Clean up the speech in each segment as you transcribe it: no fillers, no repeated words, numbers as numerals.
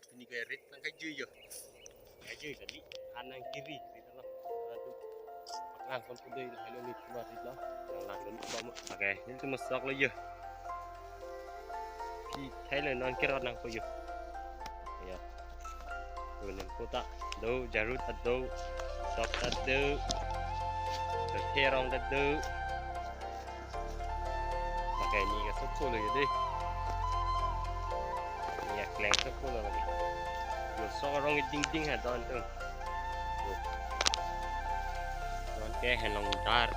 sini ke red nang kaju je. Kaju tadi kanan kiri gitu loh. Itu langsung pun dia hello ni cuma itu yang langsung bawa pakai ini cuma sok lo je. Pi Thailand non kira nang ko je. Ya. Kemudian kota do jarut ado sok ado terong ado pakai ni ke sok lo je deh. Ni kleng sok lo lagi. Yo sok orang ding ha don tu. Don ke helong dar.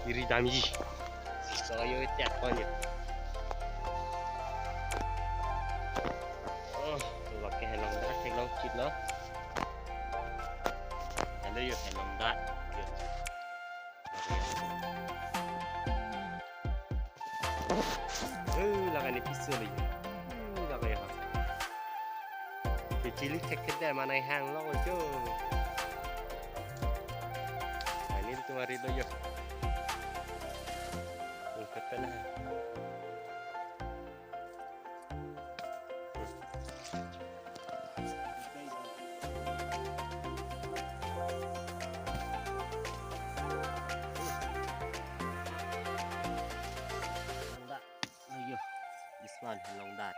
Kiri damji. Sok yo tiap kon je. Pakai helong dat, helong chit lo. Hello yo helong dat. Laga ni pisau lagi. Laga ya. Cili cek mana hang lo jo. Ini tu mari lo yo. Kata lah. This one helong dat.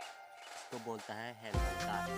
Ko bolta hai helong dat.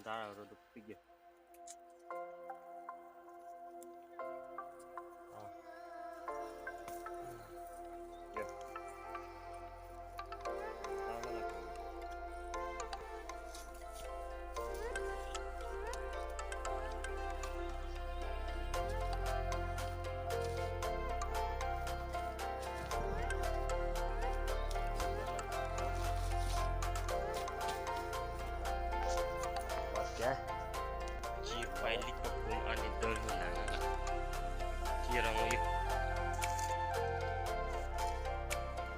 Dar rodok pigi. Ya. Sama lagi. Chia balik ke pun ani dol hunang. Chia rong lagi.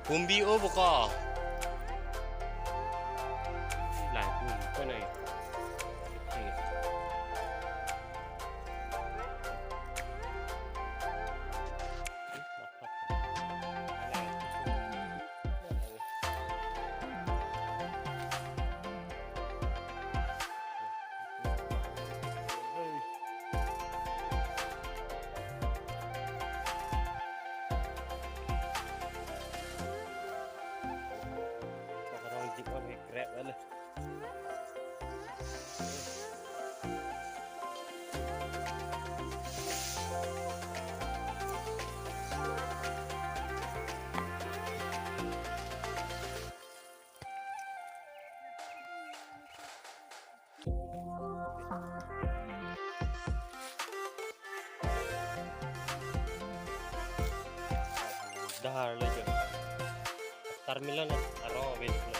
Kumbi o buka. Lai pun ke nai. Grab lah. Dah lah je. Terminal aro wait.